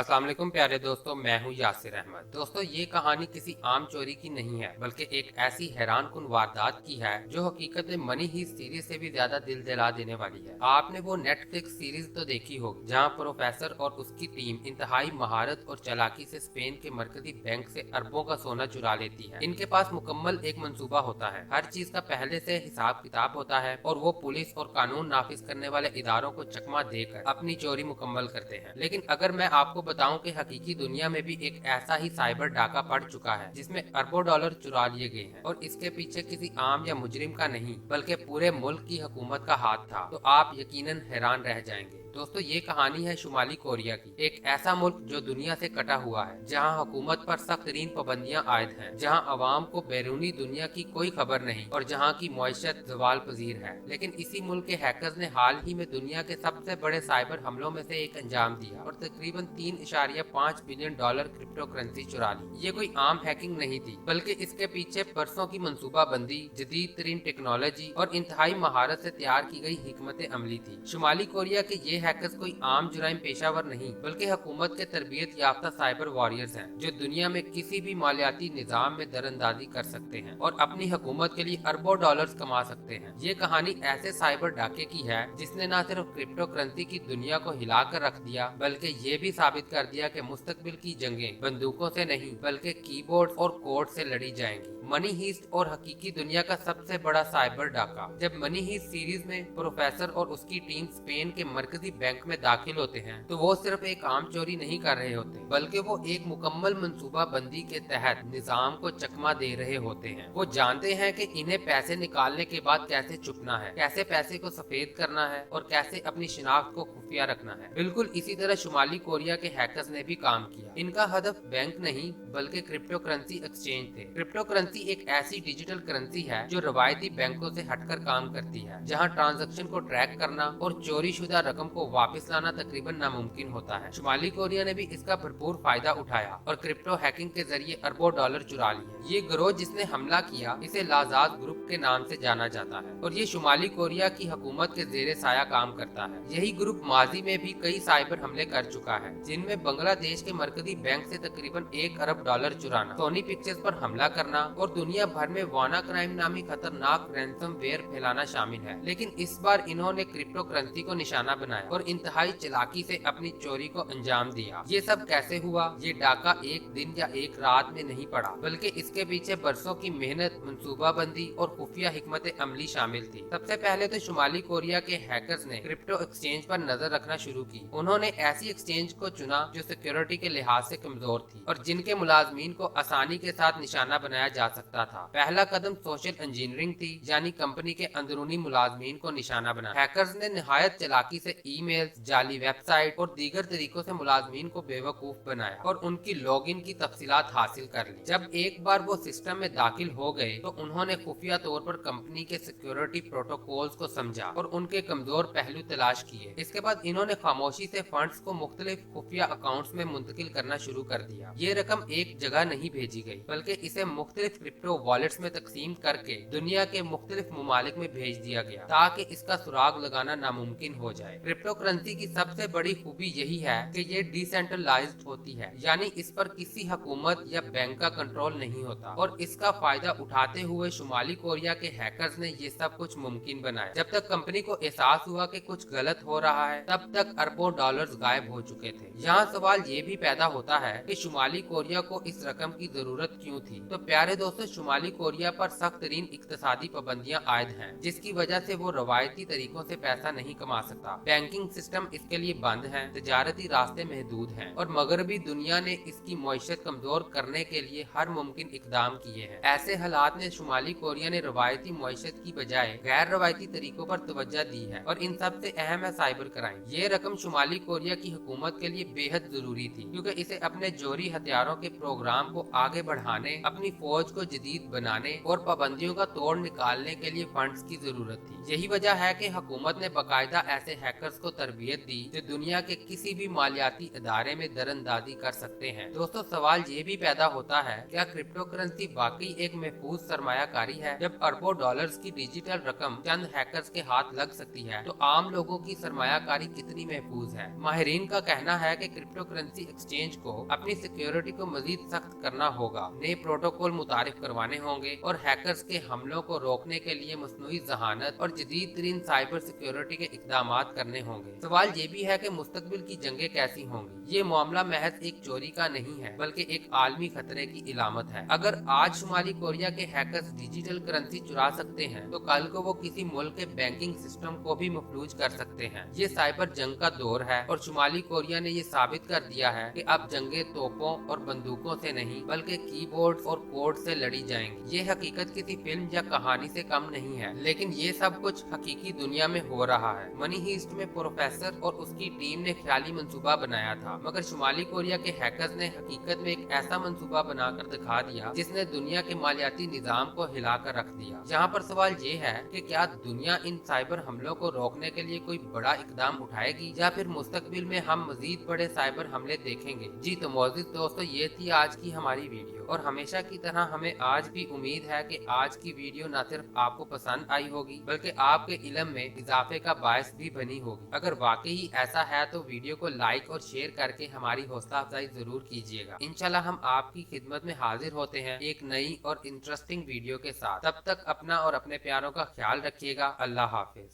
अस्सलाम वालेकुम प्यारे दोस्तों, मैं हूं यासिर अहमद। दोस्तों, ये कहानी किसी आम चोरी की नहीं है, बल्कि एक ऐसी हैरानकुन वारदात की है जो हकीकत में मनी ही सीरीज से भी ज्यादा दिल दिला देने वाली है। आपने वो नेटफ्लिक्स सीरीज तो देखी होगी जहां प्रोफेसर और उसकी टीम इंतहाई महारत और चालाकी से स्पेन के मरकजी बैंक से अरबों का सोना चुरा लेती है। इनके पास मुकम्मल एक मंसूबा होता है, हर चीज का पहले से हिसाब किताब होता है और वो पुलिस और कानून नाफिज करने वाले इदारों को चकमा देकर अपनी चोरी मुकम्मल करते हैं। लेकिन अगर मैं आपको बताऊं कि हकीकी दुनिया में भी एक ऐसा ही साइबर डाका पड़ चुका है जिसमें अरबों डॉलर चुरा लिए गए हैं और इसके पीछे किसी आम या मुजरिम का नहीं बल्कि पूरे मुल्क की हुकूमत का हाथ था, तो आप यकीनन हैरान रह जाएंगे। दोस्तों, ये कहानी है शुमाली कोरिया की, एक ऐसा मुल्क जो दुनिया से कटा हुआ है, जहां हुकूमत पर सख्त तरीन पाबंदियां आयद हैं, जहां अवाम को बैरूनी दुनिया की कोई खबर नहीं और जहां की मईशत जवाल पजीर है। लेकिन इसी मुल्क के हैकर्स ने हाल ही में दुनिया के सबसे बड़े साइबर हमलों में से एक अंजाम दिया और तकरीबन 3.5 बिलियन डॉलर क्रिप्टो करेंसी चुरा ली। ये कोई आम हैकिंग नहीं थी, बल्कि इसके पीछे बरसों की मंसूबाबंदी, जदीद तरीन टेक्नोलॉजी और इंतहाई महारत से तैयार की गई हिकमत अमली थी। शुमाली कोरिया के ये हैकर्स कोई आम जुराइम पेशावर नहीं बल्कि हुकूमत के तरबियत याफ्ता साइबर वॉरियर्स हैं, जो दुनिया में किसी भी मालियाती निजाम में दरअंदाजी कर सकते हैं और अपनी हुकूमत के लिए अरबों डॉलर्स कमा सकते हैं। ये कहानी ऐसे साइबर डाके की है जिसने न सिर्फ क्रिप्टो करेंसी की दुनिया को हिला कर रख दिया, बल्कि ये भी साबित कर दिया कि मुस्तकबिल की जंगें बंदूकों से नहीं बल्कि कीबोर्ड और कोड से लड़ी जाएंगी। मनी हीस्ट और हकीकी दुनिया का सबसे बड़ा साइबर डाका। जब मनी हीस्ट सीरीज में प्रोफेसर और उसकी टीम स्पेन के मरकजी बैंक में दाखिल होते हैं तो वो सिर्फ एक आम चोरी नहीं कर रहे होते, बल्कि वो एक मुकम्मल मंसूबा बंदी के तहत निजाम को चकमा दे रहे होते हैं। वो जानते हैं कि इन्हें पैसे निकालने के बाद कैसे छुपना है, कैसे पैसे को सफेद करना है और कैसे अपनी शिनाख्त को खुफिया रखना है। बिल्कुल इसी तरह शुमाली कोरिया के हैकर्स ने भी काम किया। इनका हदफ बैंक नहीं बल्कि क्रिप्टो करेंसी एक्सचेंज थे। क्रिप्टो करेंसी एक ऐसी डिजिटल करेंसी है जो रवायती बैंकों से हटकर काम करती है, जहां ट्रांजैक्शन को ट्रैक करना और चोरी शुदा रकम को वापस लाना तकरीबन नामुमकिन होता है। शुमाली कोरिया ने भी इसका भरपूर फायदा उठाया और क्रिप्टो हैकिंग के जरिए अरबों डॉलर चुरा लिए। ये गिरोह जिसने हमला किया इसे लाजाद ग्रुप के नाम से जाना जाता है और ये शुमाली कोरिया की हुकूमत के जेरे साया काम करता है। यही ग्रुप माजी में भी कई साइबर हमले कर चुका है, जिनमें बांग्लादेश के मरकजी बैंक से तकरीबन 1 अरब डॉलर चुराना, सोनी पिक्चर्स पर हमला करना और दुनिया भर में वाना क्राइम नामी खतरनाक रैंसमवेयर फैलाना शामिल है। लेकिन इस बार इन्होंने क्रिप्टो करेंसी को निशाना बनाया और इंतहाई चालाकी से अपनी चोरी को अंजाम दिया। ये सब कैसे हुआ? ये डाका एक दिन या एक रात में नहीं पड़ा, बल्कि इसके पीछे बरसों की मेहनत, मंसूबाबंदी और खुफिया हिकमत अमली शामिल थी। सबसे पहले तो शुमाली कोरिया के हैकर्स ने क्रिप्टो एक्सचेंज पर नजर रखना शुरू की। उन्होंने ऐसी एक्सचेंज को चुना जो सिक्योरिटी के लिहाज से कमजोर थी और जिनके मुलाजमीन को आसानी के साथ निशाना बनाया जा सकता था। पहला कदम सोशल इंजीनियरिंग थी, यानी कंपनी के अंदरूनी मुलाजमीन को निशाना बनाना। हैकर्स ने निहायत चालाकी से ईमेल, जाली वेबसाइट और दीगर तरीकों से मुलाजमीन को बेवकूफ बनाया और उनकी लॉगिन की तफसीलात हासिल कर ली। जब एक बार वो सिस्टम में दाखिल हो गए तो उन्होंने खुफिया तौर पर कंपनी के सिक्योरिटी प्रोटोकॉल्स को समझा और उनके कमजोर पहलू तलाश किए। इसके बाद इन्होंने खामोशी से फंड्स को मुख्तलिफ खुफिया अकाउंट्स में मुंतकिल करना शुरू कर दिया। ये रकम एक जगह नहीं भेजी गई, बल्कि इसे मुख्तलिफ क्रिप्टो वॉलेट्स में तकसीम करके दुनिया के मुख्तलिफ ममालिक में भेज दिया गया ताकि इसका सुराग लगाना नामुमकिन हो जाए। क्रिप्टो करेंसी की सबसे बड़ी खूबी यही है कि ये डिसेंट्रलाइज्ड होती है, यानी इस पर किसी हुकूमत या बैंक का कंट्रोल नहीं होता और इसका फायदा उठाते हुए शुमाली कोरिया के हैकर्स ने ये सब कुछ मुमकिन बनाया। जब तक कंपनी को एहसास हुआ कि कुछ गलत हो रहा है, तब तक अरबों डॉलर्स गायब हो चुके थे। यहाँ सवाल ये भी पैदा होता है कि शुमाली कोरिया को इस रकम की जरूरत क्यों थी? तो प्यारे दोस्तों, शुमाली कोरिया पर सख्त तरीन इक्तसादी पाबंदियां आयद हैं, जिसकी वजह से वो रवायती तरीकों से पैसा नहीं कमा सकता। बैंकिंग सिस्टम इसके लिए बंद है, तजारती रास्ते महदूद हैं और मगरबी दुनिया ने इसकी मईशत कमजोर करने के लिए हर मुमकिन इकदाम किए हैं। ऐसे हालात में शुमाली कोरिया ने रवायती मईशत की बजाय गैर रवायती तरीकों पर तवज्जो दी है और इन सब से अहम है साइबर क्राइम। ये रकम शुमाली कोरिया की हुकूमत के लिए बेहद जरूरी थी, क्योंकि इसे अपने जोरी हथियारों के प्रोग्राम को आगे बढ़ाने, अपनी फौज को जदीद बनाने और पाबंदियों का तोड़ निकालने के लिए फंड्स की जरूरत थी। यही वजह है कि हुकूमत ने बाकायदा ऐसे हैकर्स को तरबियत दी जो दुनिया के किसी भी मालियाती इदारे में दरअंदाजी कर सकते हैं। दोस्तों, सवाल ये भी पैदा होता है, क्या क्रिप्टो करेंसी वाकई एक महफूज सरमायाकारी है? जब अरबों डॉलर्स की डिजिटल रकम चंद हैकर्स के हाथ लग सकती है, तो आम लोगों की सरमायाकारी कितनी महफूज है? माहिरीन का कहना है कि क्रिप्टो करेंसी एक्सचेंज को अपनी सिक्योरिटी को मजीद सख्त करना होगा, नए प्रोटोकॉल मुतारिफ करवाने होंगे और हैकर्स के हमलों को रोकने के लिए मसनूई जहानत और जदीद तरीन साइबर सिक्योरिटी के इकदाम करने होंगे। सवाल ये भी है कि मुस्तकबिल की जंगें कैसी होंगी। ये मामला महज एक चोरी का नहीं है बल्कि एक आलमी खतरे की इलामत है। अगर आज शुमाली कोरिया के हैकर्स डिजिटल करेंसी चुरा सकते हैं तो कल को वो किसी मुल्क के बैंकिंग सिस्टम को भी मफलूज कर सकते हैं। ये साइबर जंग का दौर है और शुमाली कोरिया ने ये साबित कर दिया है कि अब जंगे तोपों और बंदूकों से नहीं बल्कि कीबोर्ड और कोड से लड़ी जाएंगी। ये हकीकत किसी फिल्म या कहानी से कम नहीं है, लेकिन ये सब कुछ हकीकी दुनिया में हो रहा है। मनी हीस्ट में प्रोफेसर और उसकी टीम ने ख्याली मंसूबा बनाया था, मगर शुमाली कोरिया के हैकर्स ने हकीकत में एक ऐसा मंसूबा बनाकर दिखा दिया जिसने दुनिया के मालियाती निजाम को हिलाकर रख दिया। यहाँ पर सवाल ये है कि क्या दुनिया इन साइबर हमलों को रोकने के लिए कोई बड़ा इकदाम उठाएगी या फिर मुस्तकबिल में हम मजीद बड़े साइबर हमले देखेंगे। जी तो मोअज़्ज़िज़ दोस्तों, ये थी आज की हमारी वीडियो और हमेशा की तरह हमें आज भी उम्मीद है कि आज की वीडियो न सिर्फ आपको पसंद आई होगी बल्कि आपके इल्म में इजाफे का बायस भी बनी होगी। अगर वाकई ऐसा है तो वीडियो को लाइक और शेयर करके हमारी हौसला अफजाई जरूर कीजिएगा। इंशाल्लाह हम आपकी खिदमत में हाजिर होते हैं एक नई और इंटरेस्टिंग वीडियो के साथ। तब तक अपना और अपने प्यारों का ख्याल रखिएगा। अल्लाह हाफिज।